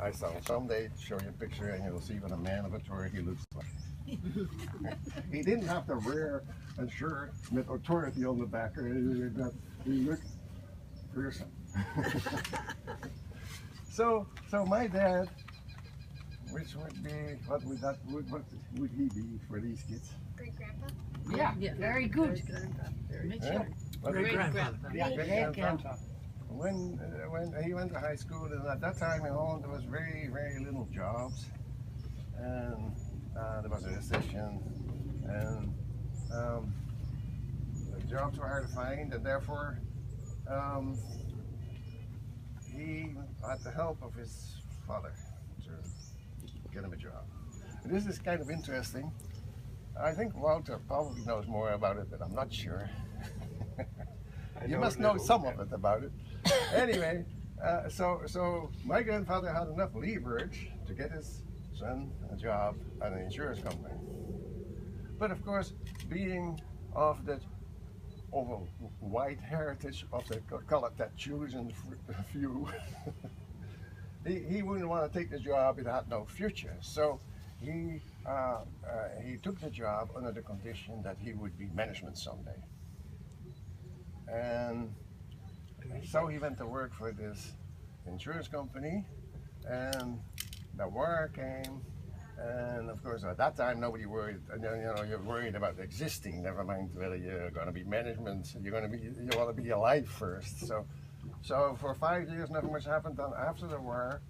I shall someday show you a picture and you'll see what a man of authority looks like. He didn't have to wear a shirt with authority on the back or anything like that. He looked fearsome. So my dad, which would be, what would he be for these kids? Great grandpa? Yeah, very good. Yeah? Great grandpa. Yeah, great grandpa. When he went to high school, and at that time in Holland there was very little jobs, and there was a recession, and the jobs were hard to find, and therefore he had the help of his father to get him a job. And this is kind of interesting. I think Walter probably knows more about it, but I'm not sure. You must know some of it about it. Anyway, so my grandfather had enough leverage to get his son a job at an insurance company. But of course, being of that white heritage of the colored that chosen few, he wouldn't want to take the job. It had no future. So he took the job under the condition that he would be management someday. And so he went to work for this insurance company, and the war came, and of course at that time nobody worried. You know, you're worried about existing. Never mind whether you're going to be management. You want to be alive first. So for 5 years nothing much happened. Then after the war,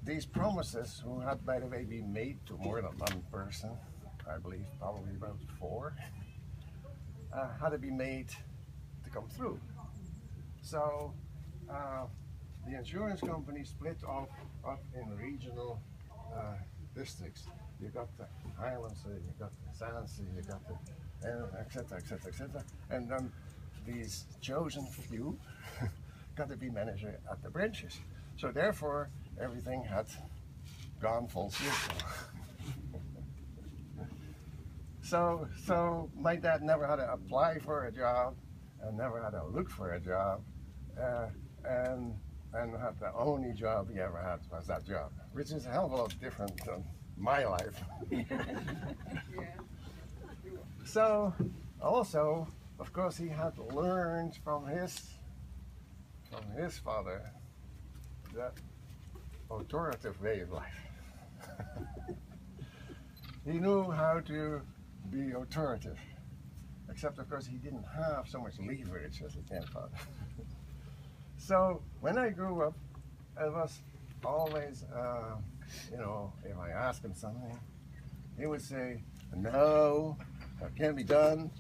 these promises, who had by the way been made to more than one person, I believe probably about 4, had to be made to come through. So the insurance company split off up in regional districts. You got the Highlands, you got the Zaanse, you got the etc., etc., etc. And then these chosen few got to be manager at the branches. So therefore, everything had gone full circle. So my dad never had to apply for a job, and never had to look for a job, and had the only job he ever had was that job, which is a hell of a lot different than my life. So also, of course, he had learned from his father that authoritative way of life. He knew how to be authoritative, except of course he didn't have so much leverage as his grandfather. So when I grew up, it was always, you know, if I asked him something, he would say, no, that can't be done,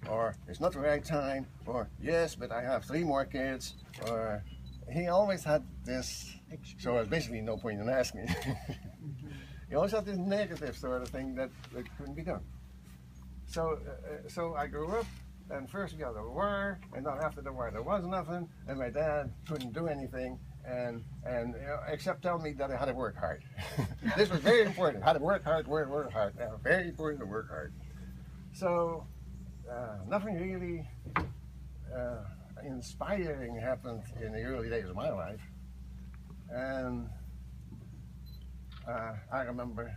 or it's not the right time, or yes, but I have 3 more kids, or he always had this, so there's basically no point in asking. He always had this negative sort of thing that couldn't be done. So I grew up, and first we had the war, and then after the war there was nothing, and my dad couldn't do anything, and you know, except tell me that I had to work hard. This was very important. I had to work hard, work hard. Very important to work hard. So nothing really inspiring happened in the early days of my life, and I remember.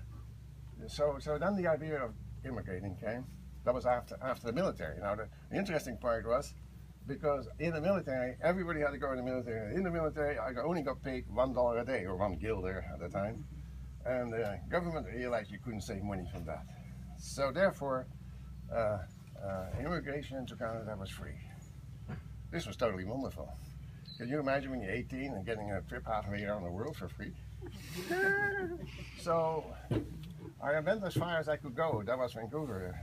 So then the idea of immigrating came. That was after the military. Now the interesting part was, because in the military, everybody had to go in the military. In the military, I only got paid $1 a day, or 1 guilder at the time, and the government realized you couldn't save money from that. So therefore, immigration to Canada was free. This was totally wonderful. Can you imagine when you're 18 and getting a trip halfway around the world for free? So I went as far as I could go. That was Vancouver.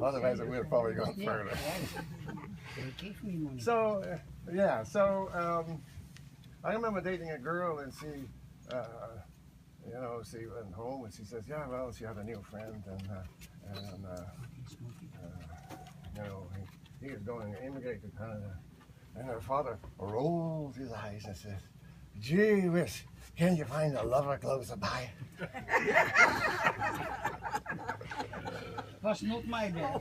Otherwise, I would have probably gone further. So, I remember dating a girl, and she, you know, she went home and she says, yeah, well, she had a new friend, and you know, he was going to immigrate to Canada. And her father rolled his eyes and said, gee whiz, can you find a lover close by? Was not my bad.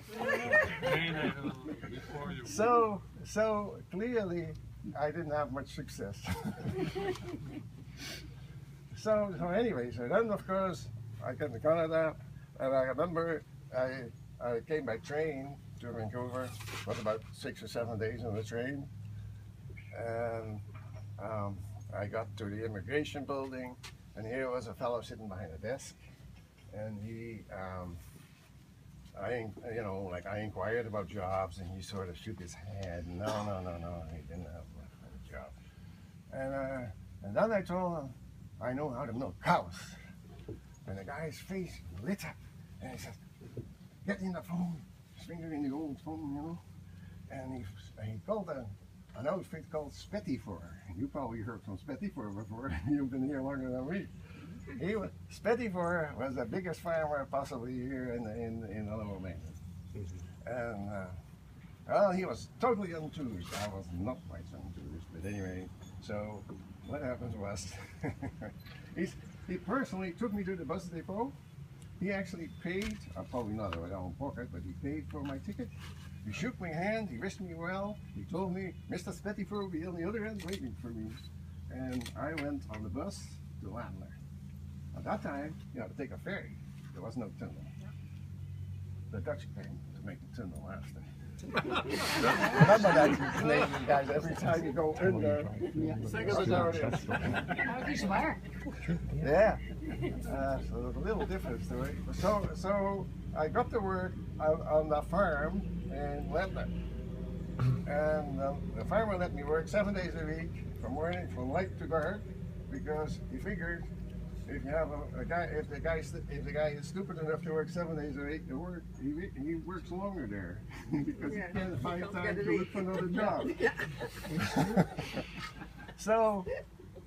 So clearly, I didn't have much success. So anyway, so then of course I came to Canada, and I remember I came by train to Vancouver. Was about 6 or 7 days on the train, and I got to the immigration building, and here was a fellow sitting behind a desk, and he, I inquired about jobs, and he sort of shook his head. No, he didn't have a job. And then I told him, I know how to milk cows. And the guy's face lit up, and he says, get in the phone, his finger in the old phone, and he called an outfit called Spettifor. You probably heard from Spettifor before. You've been here longer than me. Spettifor was the biggest farmer possibly here in the Lower Mainland. And well, he was totally enthused. I was not quite so enthused, but anyway. So what happened was, he personally took me to the bus depot. He actually paid, probably not out of his own pocket, but he paid for my ticket. He shook my hand, he wished me well. He told me, Mr. Spettifor will be on the other end waiting for me. And I went on the bus to Landler. At that time, you had to take a ferry. There was no tunnel. The Dutch came to make the tunnel after. Remember that, Canadian guys, every time you go in there, that's how it is. How is waar? Yeah. So it's a little different story. So I got to work on the farm in Landler. And the farmer let me work 7 days a week, from light to dark, because he figured if you have a guy, if the guy is stupid enough to work 7 days a week, he works longer there because he can't find time to look for another job. So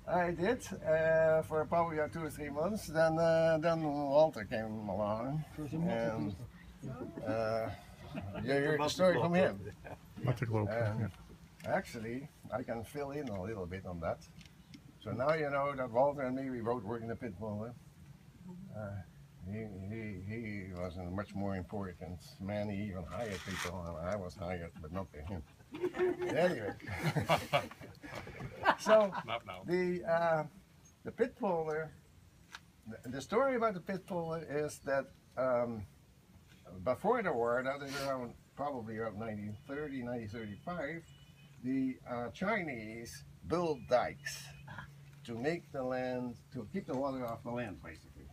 I did for probably 2 or 3 months. Then Walter came along, and you heard the story from him. And actually, I can fill in a little bit on that. So now you know that Walter and me, we both work in the pit bull. He was a much more important man. He even hired people, and I was hired, but not by him. Anyway, so the pit buller, the story about the pit buller is that before the war, that is probably around 1930, 1935, the Chinese built dikes to make the land, to keep the water off the land, basically.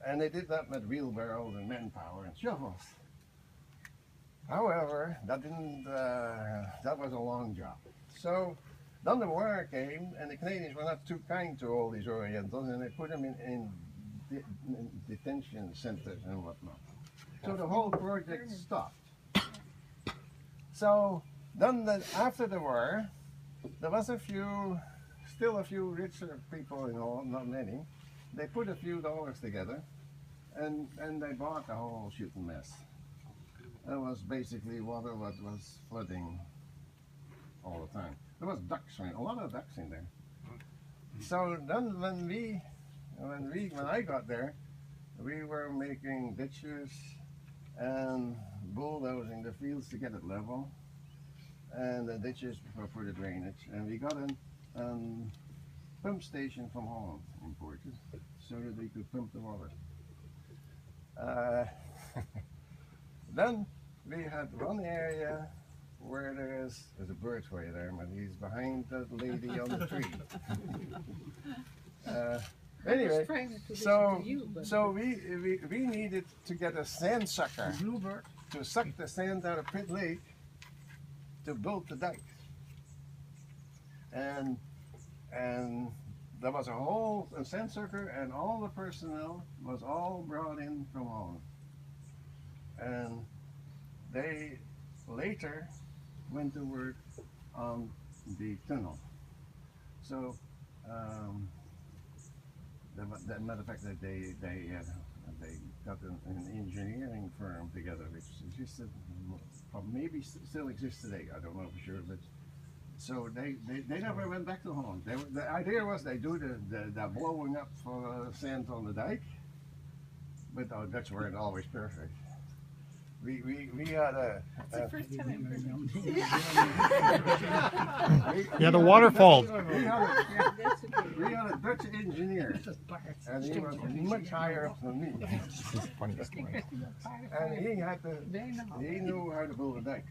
And they did that with wheelbarrows and manpower and shovels. However, that was a long job. So then the war came, and the Canadians were not too kind to all these Orientals, and they put them in detention centers and whatnot. So the whole project stopped. So then after the war, there was still a few richer people, not many. They put a few dollars together, and they bought the whole shooting mess. It was basically water that was flooding all the time. There was a lot of ducks in there. So then when I got there, we were making ditches and bulldozing the fields to get it level, and the ditches for the drainage. And we got a pump station from Holland imported, so that they could pump the water. Then we had one area where there's a bird for you there, but he's behind that lady on the tree. Anyway, so we needed to get a sand sucker to suck the sand out of Pitt Lake to build the dike. And there was a sand sucker, and all the personnel was all brought in from Holland. And they later went to work on the tunnel. So, the matter of fact, that they got an engineering firm together, which existed, maybe still exists today. I don't know for sure, but so they never went back to Holland. The idea was they do the blowing up for sand on the dike, but the Dutch weren't always perfect. we had a Yeah, the waterfall. we had a Dutch engineer, and he was much higher up than me. This is funny story. And he knew how to build a dike.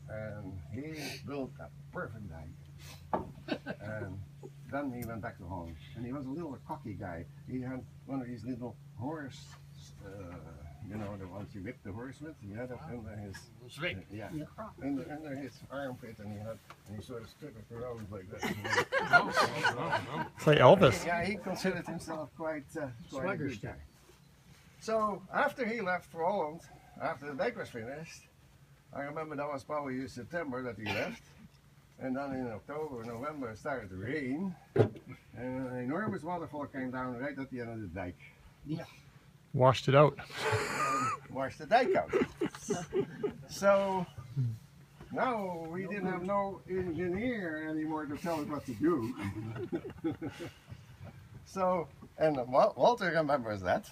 And he built a perfect dike. And then he went back to Holland. And he was a little cocky guy. He had one of these little horse, you know, the ones you whip the horse with. He had it under his, under his armpit, and he sort of stood it around like that. It's like Elvis. Yeah, he considered himself quite a good guy. So after he left for Holland, after the dike was finished, I remember that was probably in September that he left. And then in October, November, it started to rain. And an enormous waterfall came down right at the end of the dike. Yeah. Washed it out. And washed the dike out. So now we didn't have no engineer anymore to tell us what to do. So, and Walter remembers that.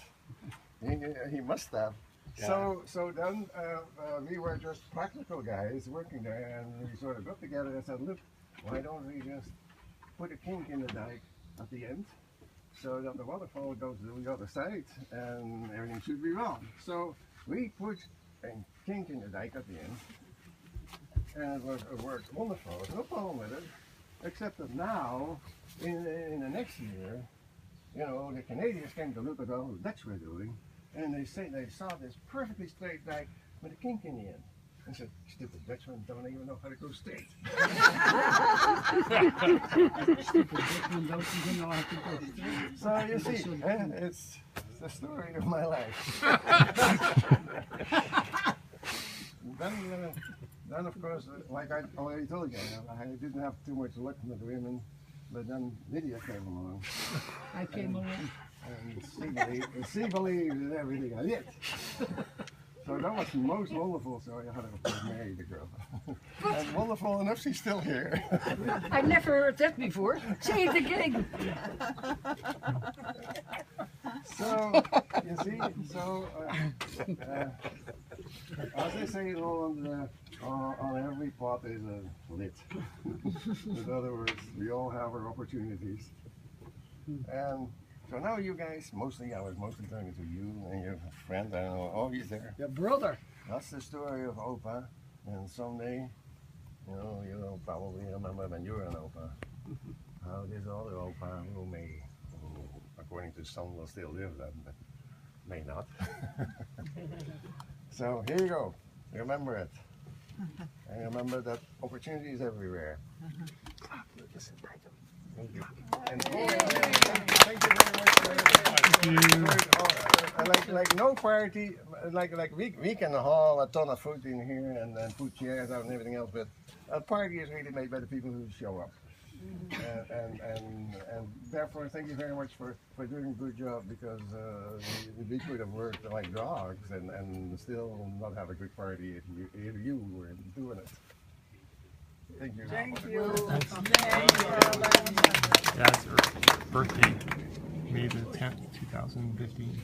He must have. Yeah. So then we were just practical guys working there, and we sort of got together and said, look, why don't we just put a kink in the dike at the end so that the waterfall goes to the other side and everything should be well. So we put a kink in the dike at the end, and it worked wonderful. There's no problem with it, except that now, in the next year, you know, the Canadians came to look at all the Dutch were doing, and they saw this perfectly straight dike with a kink in the end. I said, stupid Dutchman don't even know how to go straight. Stupid Dutchman don't even know how to go straight. So you see, it's the story of my life. Then of course, like I already told you, I didn't have too much luck with women, but then Lydia came along. I came along. And she believed in everything I did. So that was most wonderful, so I had to marry the girl. And wonderful enough, she's still here. I've never heard that before. Say it again. So, you see, as they say in Holland, on every pot is a lid. In other words, we all have our opportunities. And so now you guys, I was mostly talking to you and your friend, I don't know, oh, he's there. Your brother. That's the story of Opa, and someday, you know, you'll probably remember when you were an Opa, how this other Opa who according to some will still live then, but may not. So here you go, remember it. And remember that opportunity is everywhere. Thank you. And thank you very much for like no party, like we can haul a ton of food in here and put chairs out and everything else, but a party is really made by the people who show up. And therefore, thank you very much for doing a good job, because we could have worked like dogs and still not have a good party if you were doing it. Thank you. Thank you. Yeah, it's her birthday, May the 10th, 2015.